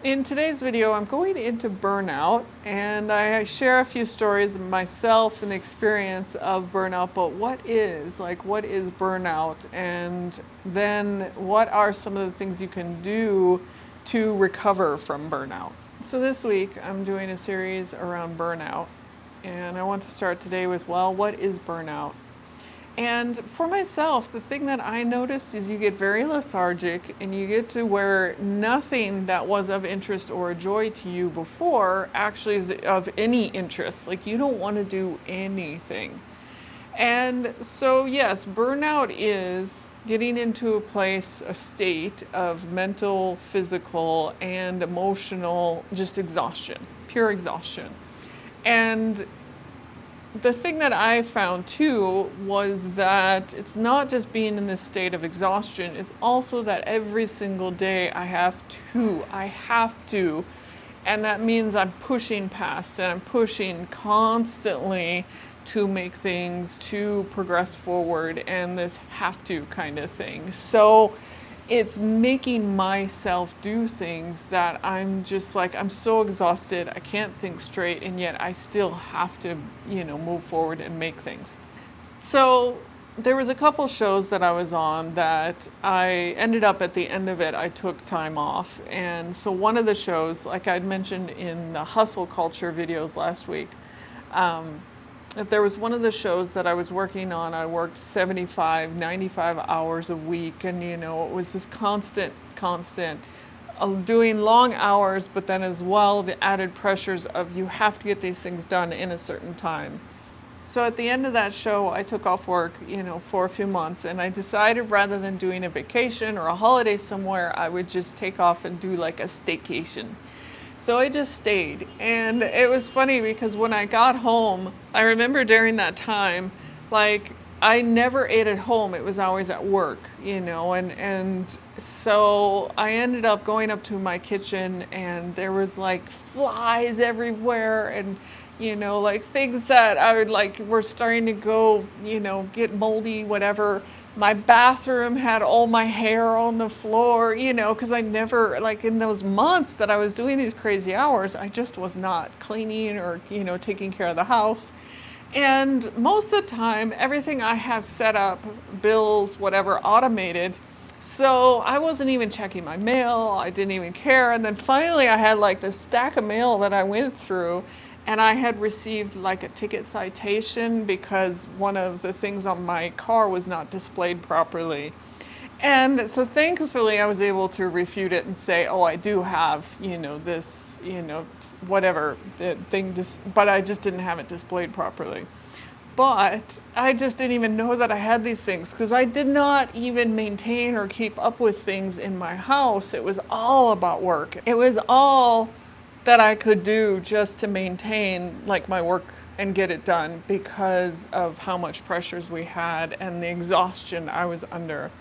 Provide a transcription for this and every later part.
In today's video, I'm going into burnout, and I share a few stories of myself and the experience of burnout, but what is burnout? And then what are some of the things you can do to recover from burnout? So this week, I'm doing a series around burnout, and I want to start today with, well, what is burnout? And for myself, the thing that I noticed is you get very lethargic and you get to where nothing that was of interest or a joy to you before actually is of any interest. Like you don't want to do anything. And so, yes, burnout is getting into a place, a state of mental, physical, and emotional just exhaustion, pure exhaustion. And the thing that I found too was that it's not just being in this state of exhaustion, it's also that every single day I have to, and that means I'm pushing past and I'm pushing constantly to make things, to progress forward, and this have to kind of thing. So it's making myself do things that I'm just like, I'm so exhausted, I can't think straight, and yet I still have to, move forward and make things. So there was a couple shows that I was on that I ended up at the end of it, I took time off. And so one of the shows, like I'd mentioned in the hustle culture videos last week, there was one of the shows that I was working on. I worked 75, 95 hours a week, and it was this constant, doing long hours, but then as well the added pressures of you have to get these things done in a certain time. So at the end of that show, I took off work, for a few months, and I decided rather than doing a vacation or a holiday somewhere, I would just take off and do like a staycation. So I just stayed, and it was funny because when I got home, I remember during that time, like I never ate at home. It was always at work, and so I ended up going up to my kitchen, and there was like flies everywhere, and like things that I would like were starting to go, get moldy, whatever. My bathroom had all my hair on the floor, because I never, like in those months that I was doing these crazy hours, I just was not cleaning or, taking care of the house. And most of the time, everything I have set up, bills, whatever, automated. So I wasn't even checking my mail. I didn't even care. And then finally, I had like this stack of mail that I went through, and I had received like a ticket citation because one of the things on my car was not displayed properly. And so thankfully I was able to refute it and say, oh, I do have, this, whatever the thing, but I just didn't have it displayed properly. But I just didn't even know that I had these things because I did not even maintain or keep up with things in my house. It was all about work. It was all that I could do just to maintain like my work and get it done because of how much pressures we had and the exhaustion I was under.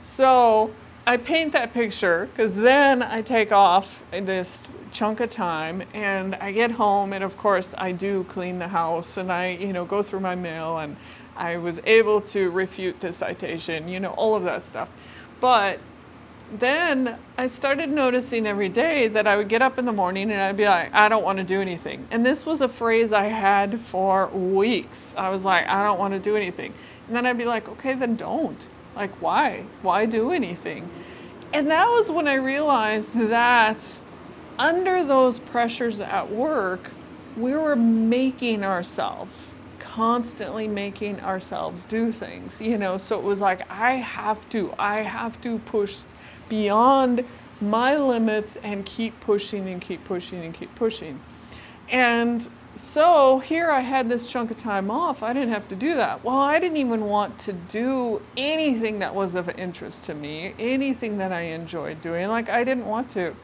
So I paint that picture because then I take off this chunk of time and I get home, and of course I do clean the house and I, go through my mail, and I was able to refute the citation, all of that stuff. But then I started noticing every day that I would get up in the morning and I'd be like, I don't want to do anything. And this was a phrase I had for weeks. I was like, I don't want to do anything. And then I'd be like, okay, then don't. Like, why? Why do anything? And that was when I realized that under those pressures at work, we were constantly making ourselves do things, so it was like, I have to push beyond my limits and keep pushing and keep pushing and keep pushing. And so here I had this chunk of time off. I didn't have to do that. Well, I didn't even want to do anything that was of interest to me, anything that I enjoyed doing. Like, I didn't want to. It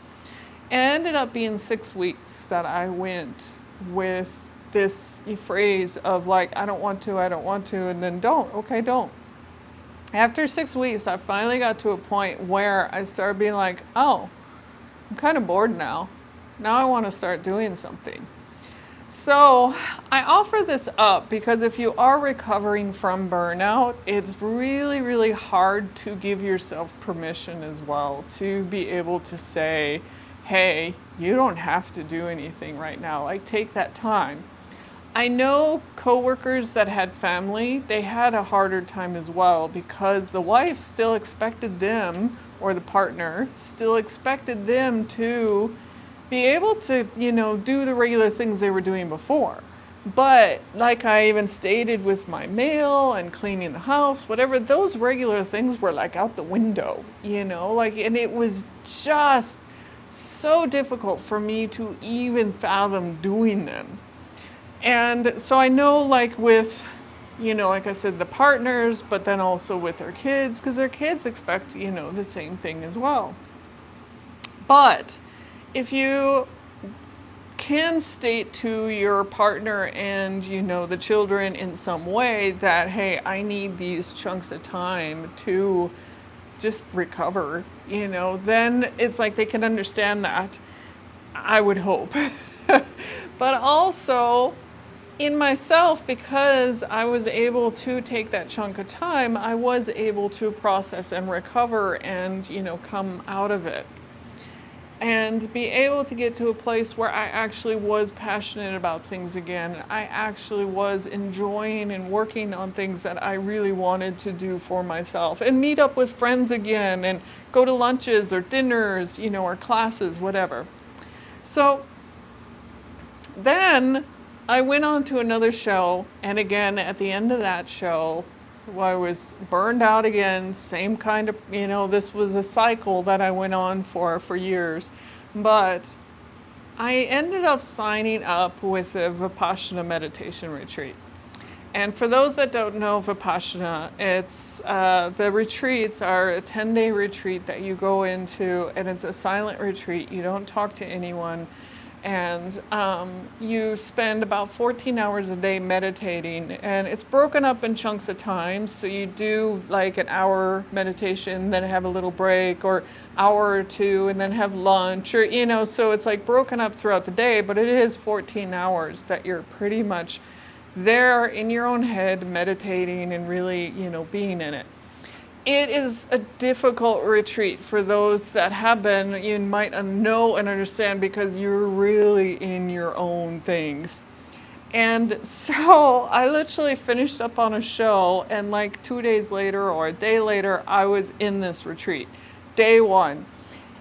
ended up being 6 weeks that I went with this phrase of like, I don't want to, and then don't. Okay, don't. After 6 weeks, I finally got to a point where I started being like, oh, I'm kind of bored now. Now I want to start doing something. So I offer this up because if you are recovering from burnout, it's really, really hard to give yourself permission as well to be able to say, hey, you don't have to do anything right now. Like, take that time. I know coworkers that had family, they had a harder time as well because the wife still expected them, or the partner still expected them to be able to, do the regular things they were doing before. But like I even stated with my mail and cleaning the house, whatever, those regular things were like out the window, and it was just so difficult for me to even fathom doing them. And so I know, like with, like I said, the partners, but then also with their kids, because their kids expect, the same thing as well. But if you can state to your partner and, the children in some way that, hey, I need these chunks of time to just recover, then it's like they can understand that, I would hope. But also, in myself, because I was able to take that chunk of time, I was able to process and recover and, come out of it. And be able to get to a place where I actually was passionate about things again. I actually was enjoying and working on things that I really wanted to do for myself. And meet up with friends again and go to lunches or dinners, or classes, whatever. So then I went on to another show, and again, at the end of that show, I was burned out again, same kind of, this was a cycle that I went on for years. But I ended up signing up with a Vipassana meditation retreat. And for those that don't know Vipassana, it's the retreats are a 10-day retreat that you go into, and it's a silent retreat. You don't talk to anyone. And you spend about 14 hours a day meditating, and it's broken up in chunks of time. So you do like an hour meditation, then have a little break, or hour or two, and then have lunch, or so it's like broken up throughout the day, but it is 14 hours that you're pretty much there in your own head meditating and really, being in it. It is a difficult retreat for those that have been. You might know and understand because you're really in your own things. And so I literally finished up on a show, and like 2 days later or a day later, I was in this retreat, day one.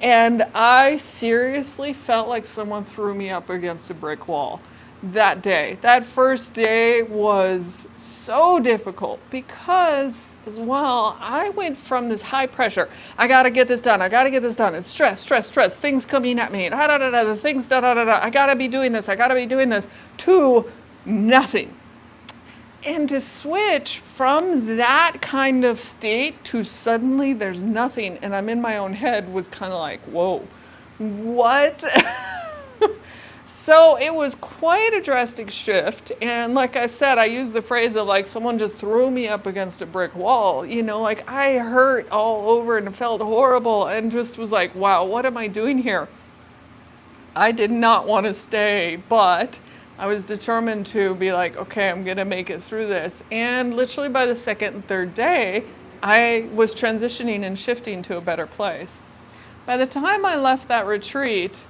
And I seriously felt like someone threw me up against a brick wall that day. That first day was so difficult because, as well, I went from this high pressure, I gotta get this done, it's stress, things coming at me, the things, I gotta be doing this, to nothing. And to switch from that kind of state to suddenly there's nothing, and I'm in my own head, was kind of like, whoa, what? So it was quite a drastic shift. And like I said, I use the phrase of like someone just threw me up against a brick wall, like I hurt all over and felt horrible and just was like, wow, what am I doing here? I did not want to stay, but I was determined to be like, okay, I'm going to make it through this. And literally by the second and third day, I was transitioning and shifting to a better place. By the time I left that retreat,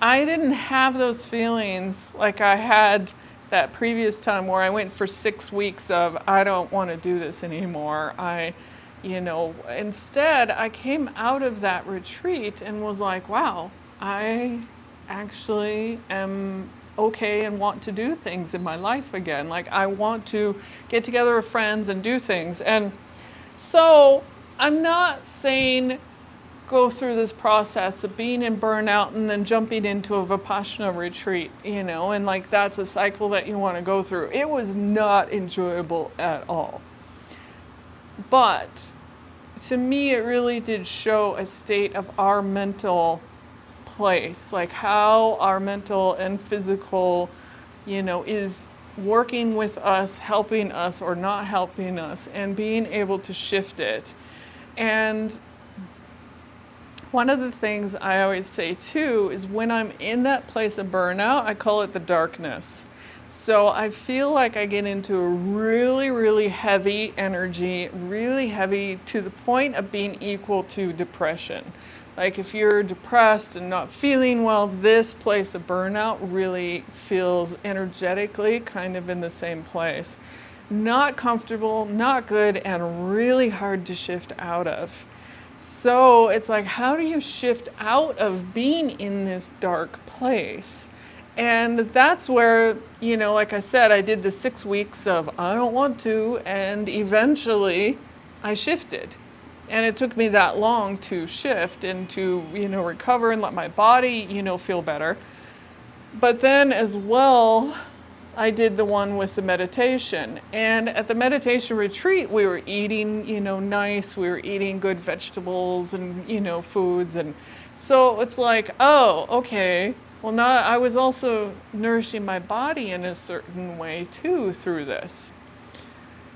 I didn't have those feelings like I had that previous time where I went for 6 weeks of, I don't want to do this anymore. Instead, I came out of that retreat and was like, wow, I actually am okay and want to do things in my life again. Like I want to get together with friends and do things. And so I'm not saying go through this process of being in burnout and then jumping into a Vipassana retreat, and like that's a cycle that you want to go through. It was not enjoyable at all. But to me, it really did show a state of our mental place, like how our mental and physical, is working with us, helping us or not helping us, and being able to shift it. And one of the things I always say too is when I'm in that place of burnout, I call it the darkness. So I feel like I get into a really, really heavy energy, really heavy to the point of being equal to depression. Like if you're depressed and not feeling well, this place of burnout really feels energetically kind of in the same place. Not comfortable, not good, and really hard to shift out of. So it's like, how do you shift out of being in this dark place? And that's where, like I said, I did the 6 weeks of I don't want to, and eventually I shifted. And it took me that long to shift and to, recover and let my body, feel better. But then as well, I did the one with the meditation. And at the meditation retreat, we were eating, nice. We were eating good vegetables and, foods. And so it's like, oh, okay. Well, now I was also nourishing my body in a certain way too through this.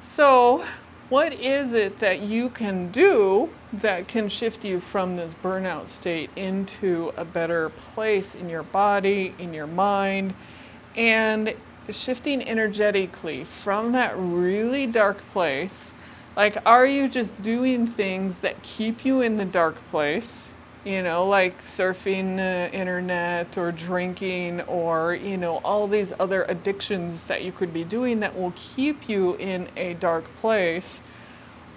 So what is it that you can do that can shift you from this burnout state into a better place in your body, in your mind, and shifting energetically from that really dark place? Like, are you just doing things that keep you in the dark place? Like surfing the internet or drinking or, all these other addictions that you could be doing that will keep you in a dark place?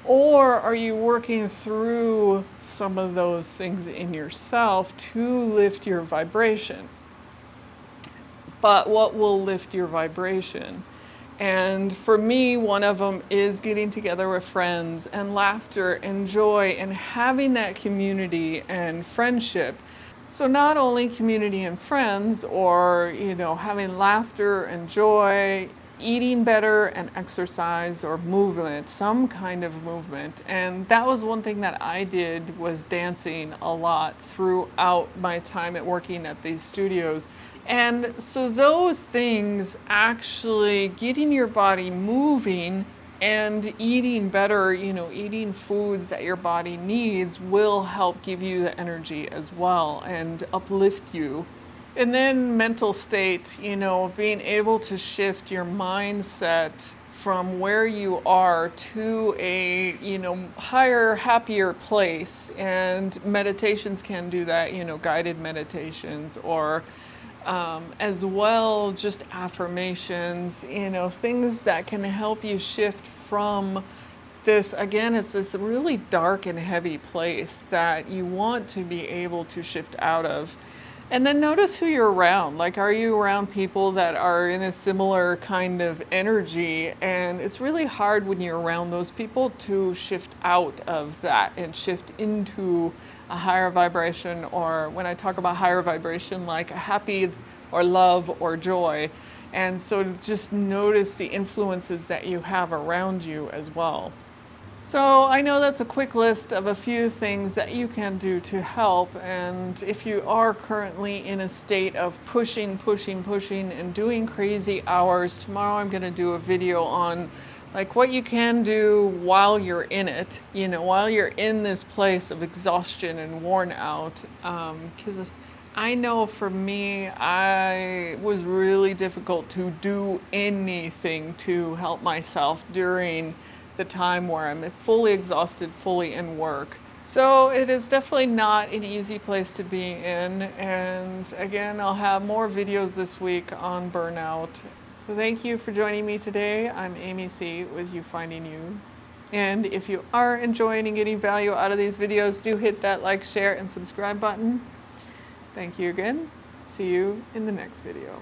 Or are you working through some of those things in yourself to lift your vibration? But what will lift your vibration? And for me, one of them is getting together with friends and laughter and joy and having that community and friendship. So not only community and friends or, having laughter and joy, eating better and exercise or movement, some kind of movement. And that was one thing that I did, was dancing a lot throughout my time at working at these studios. And so those things, actually getting your body moving and eating better, eating foods that your body needs, will help give you the energy as well and uplift you. And then mental state, being able to shift your mindset from where you are to a, higher, happier place. And meditations can do that, guided meditations, or as well, just affirmations, things that can help you shift from this. Again, it's this really dark and heavy place that you want to be able to shift out of. And then notice who you're around. Like, are you around people that are in a similar kind of energy? And it's really hard when you're around those people to shift out of that and shift into a higher vibration, or when I talk about higher vibration, like a happy or love or joy. And so just notice the influences that you have around you as well. So I know that's a quick list of a few things that you can do to help. And if you are currently in a state of pushing and doing crazy hours, tomorrow I'm going to do a video on like what you can do while you're in it, while you're in this place of exhaustion and worn out. Because I know for me, I was really difficult to do anything to help myself during the time where I'm fully exhausted, fully in work. So it is definitely not an easy place to be in. And again, I'll have more videos this week on burnout. So thank you for joining me today. I'm AmyC with You Finding You. And if you are enjoying and getting value out of these videos, do hit that like, share, and subscribe button. Thank you again. See you in the next video.